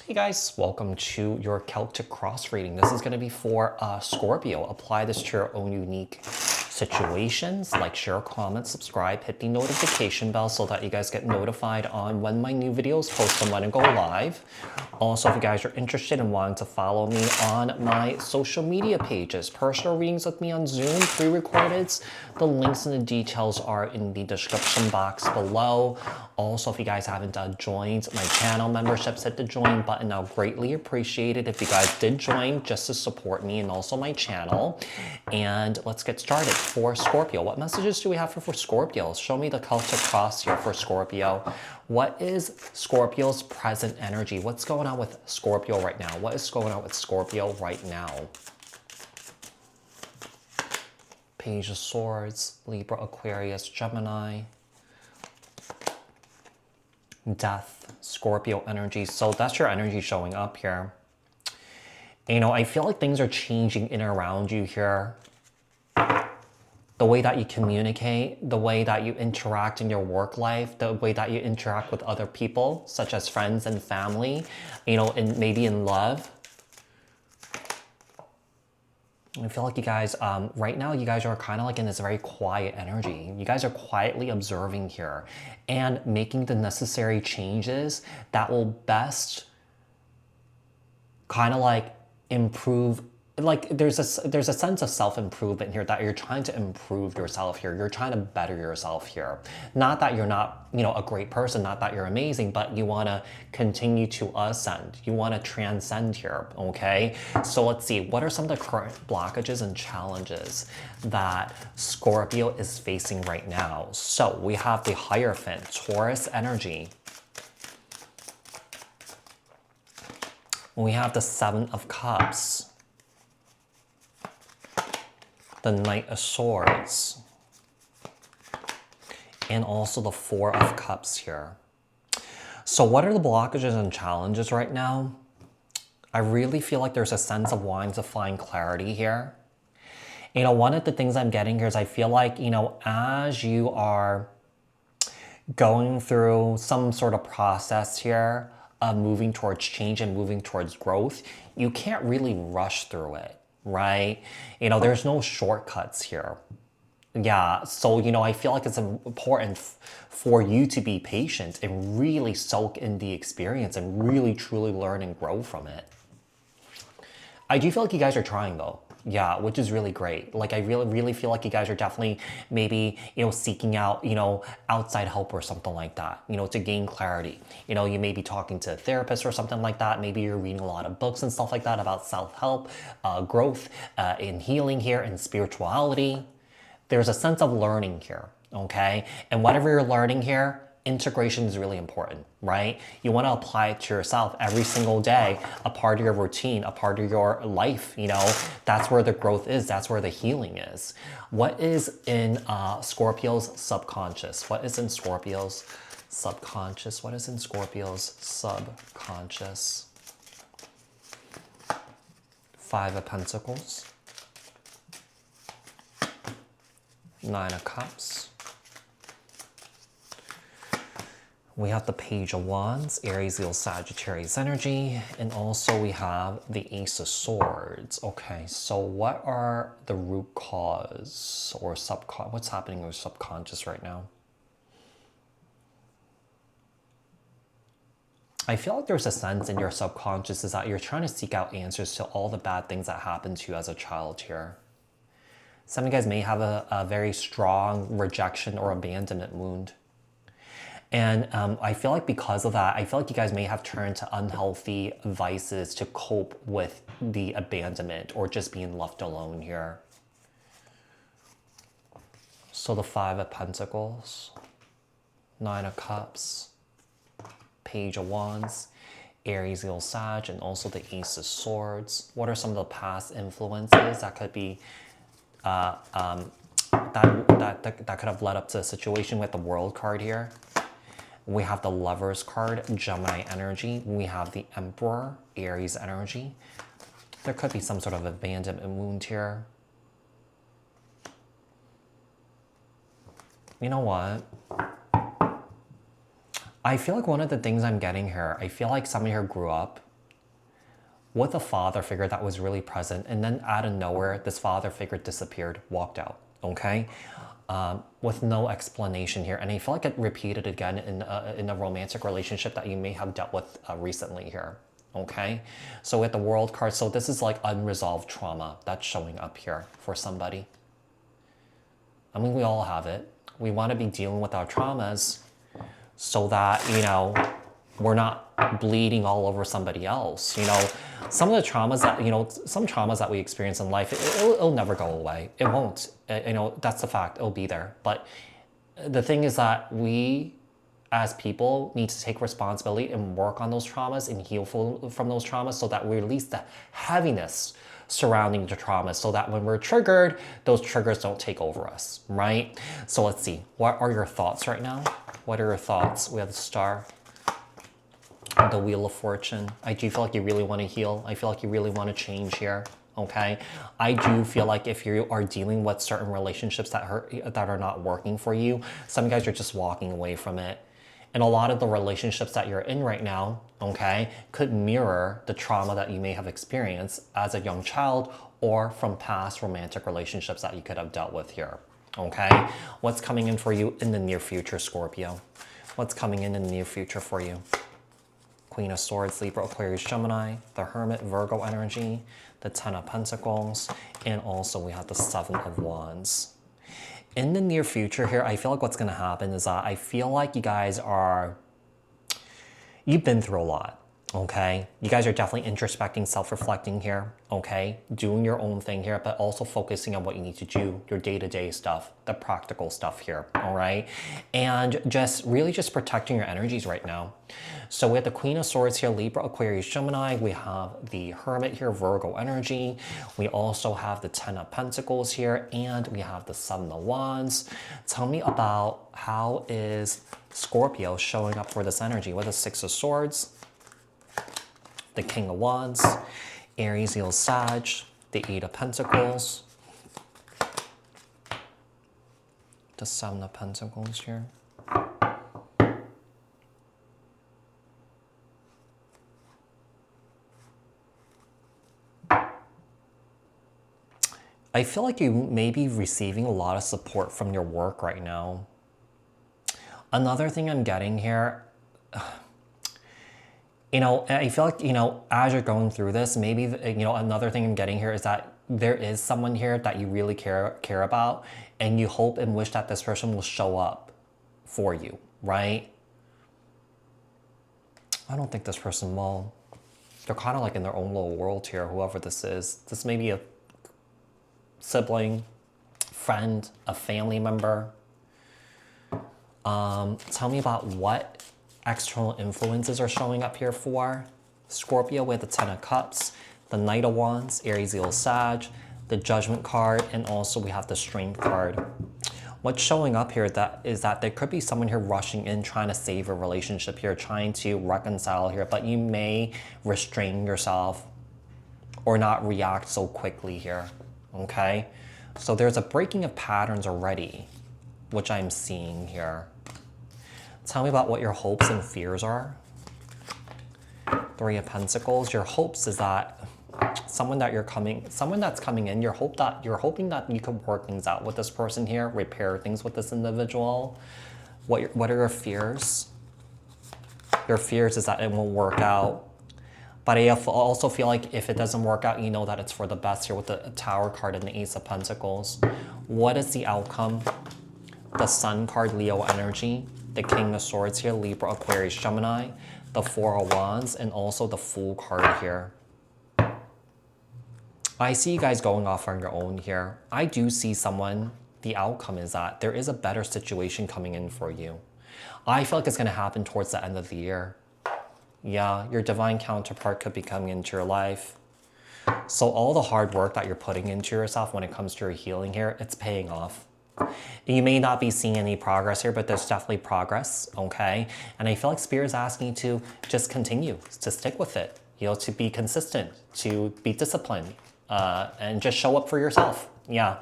Hey guys, welcome to your Celtic cross reading. This is going to be for Scorpio. Apply this to your own unique situations. Like, share, comment, subscribe, hit the notification bell so that you guys get notified on when my new videos post and when I go live. Also, if you guys are interested in wanting to follow me on my social media pages, personal readings with me on Zoom, pre-recorded, the links and the details are in the description box below. Also, if you guys haven't joined my channel memberships, hit the join button. I'll greatly appreciate it if you guys did join just to support me and also my channel. And let's get started. For Scorpio, what messages do we have for Scorpio? Show me the Celtic cross here for Scorpio. What is Scorpio's present energy? What's going on with Scorpio right now? What is going on with Scorpio right now? Page of Swords, Libra, Aquarius, Gemini. Death, Scorpio energy. So that's your energy showing up here. You know, I feel like things are changing in and around you here. The way that you communicate, the way that you interact in your work life, the way that you interact with other people, such as friends and family, you know, and maybe in love. I feel like you guys, right now, you guys are kind of like in this very quiet energy. You guys are quietly observing here and making the necessary changes that will best kind of like improve. Like there's a sense of self-improvement here that you're trying to improve yourself here. You're trying to better yourself here. Not that you're not, you know, a great person, not that you're amazing, but you want to continue to ascend. You want to transcend here, okay? So let's see, what are some of the current blockages and challenges that Scorpio is facing right now? So we have the Hierophant, Taurus energy. We have the Seven of Cups. The Knight of Swords, and also the Four of Cups here. So what are the blockages and challenges right now? I really feel like there's a sense of wanting to find clarity here. You know, one of the things I'm getting here is I feel like, you know, as you are going through some sort of process here of moving towards change and moving towards growth, you can't really rush through it. Right? You know, there's no shortcuts here. Yeah, so, you know, I feel like it's important for you to be patient and really soak in the experience and really truly learn and grow from it. I do feel like you guys are trying though. Yeah, which is really great. Like, I really feel like you guys are definitely maybe, you know, seeking out, you know, outside help or something like that, you know, to gain clarity. You know, you may be talking to a therapist or something like that. Maybe you're reading a lot of books and stuff like that about self-help, growth, in healing here and spirituality. There's a sense of learning here, okay? And whatever you're learning here, integration is really important, right? You want to apply it to yourself every single day, a part of your routine, a part of your life, you know, that's where the growth is, that's where the healing is. What is in Scorpio's subconscious? What is in Scorpio's subconscious? What is in Scorpio's subconscious? Five of Pentacles, Nine of Cups. We have the Page of Wands, Aries, Leo, Sagittarius energy, and also we have the Ace of Swords. Okay, so what are the root cause or what's happening with subconscious right now? I feel like there's a sense in your subconscious is that you're trying to seek out answers to all the bad things that happened to you as a child here. Some of you guys may have a very strong rejection or abandonment wound. And I feel like because of that, I feel like you guys may have turned to unhealthy vices to cope with the abandonment or just being left alone here. So the Five of Pentacles, Nine of Cups, Page of Wands, Aries, Leo, Sag, and also the Ace of Swords. What are some of the past influences that could be that could have led up to a situation with the World card here? We have the Lovers card, Gemini energy. We have the Emperor, Aries energy. There could be some sort of abandonment wound here. You know what? I feel like one of the things I'm getting here, I feel like somebody here grew up with a father figure that was really present, and then out of nowhere, this father figure disappeared, walked out, okay? With no explanation here. And I feel like it repeated again in a romantic relationship that you may have dealt with recently here, okay? So with the World card, so this is like unresolved trauma that's showing up here for somebody. I mean, we all have it. We want to be dealing with our traumas so that, you know, we're not bleeding all over somebody else. You know, some of the traumas that, you know, some traumas that we experience in life, it'll never go away. It won't. You know, that's the fact. It'll be there. But the thing is that we, as people, need to take responsibility and work on those traumas and heal from those traumas so that we release the heaviness surrounding the trauma, so that when we're triggered, those triggers don't take over us, right? So let's see. What are your thoughts right now? What are your thoughts? We have the Star, the Wheel of Fortune. I do feel like you really want to heal. I feel like you really want to change here, okay? I do feel like if you are dealing with certain relationships that are not working for you, some guys are just walking away from it. And a lot of the relationships that you're in right now, okay, could mirror the trauma that you may have experienced as a young child or from past romantic relationships that you could have dealt with here, okay? What's coming in for you in the near future, Scorpio? What's coming in the near future for you? Queen of Swords, Libra, Aquarius, Gemini, the Hermit, Virgo energy, the Ten of Pentacles, and also we have the Seven of Wands. In the near future here, I feel like what's going to happen is that I feel like you guys you've been through a lot, okay? You guys are definitely introspecting, self-reflecting here, okay? Doing your own thing here, but also focusing on what you need to do, your day-to-day stuff, the practical stuff here, all right? And just really just protecting your energies right now. So we have the Queen of Swords here, Libra, Aquarius, Gemini. We have the Hermit here, Virgo energy. We also have the Ten of Pentacles here, and we have the Seven of Wands. Tell me about how is Scorpio showing up for this energy with the Six of Swords, the King of Wands, Aries, Leo, Sag, the Eight of Pentacles, the Seven of Pentacles here. I feel like you may be receiving a lot of support from your work right now. Another thing I'm getting here, you know, I feel like, you know, as you're going through this, maybe, you know, another thing I'm getting here is that there is someone here that you really care about, and you hope and wish that this person will show up for you, right? I don't think this person will. They're kind of like in their own little world here, whoever this is. This may be a sibling, friend, a family member. Tell me about what external influences are showing up here for Scorpio with the Ten of Cups, the Knight of Wands, Aries, Leo, Sag, the Judgment card, and also we have the Strength card. What's showing up here is that there could be someone here rushing in, trying to save a relationship here, trying to reconcile here, but you may restrain yourself or not react so quickly here, okay? So there's a breaking of patterns already, which I'm seeing here. Tell me about what your hopes and fears are. Three of Pentacles. Your hopes is that someone that's coming in, you're hoping that you can work things out with this person here, repair things with this individual. What are your fears? Your fears is that it won't work out. But I also feel like if it doesn't work out, you know that it's for the best here with the Tower card and the Ace of Pentacles. What is the outcome? The Sun card, Leo energy. The King of Swords here, Libra, Aquarius, Gemini. The Four of Wands, and also the Fool card here. I see you guys going off on your own here. I do see someone, the outcome is that there is a better situation coming in for you. I feel like it's going to happen towards the end of the year. Yeah, your divine counterpart could be coming into your life. So all the hard work that you're putting into yourself when it comes to your healing here, it's paying off. You may not be seeing any progress here, but there's definitely progress, okay? And I feel like Spirit is asking you to just continue, to stick with it, you know, to be consistent, to be disciplined, and just show up for yourself. Yeah.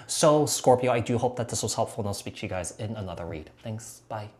So Scorpio, I do hope that this was helpful, and I'll speak to you guys in another read. Thanks. Bye.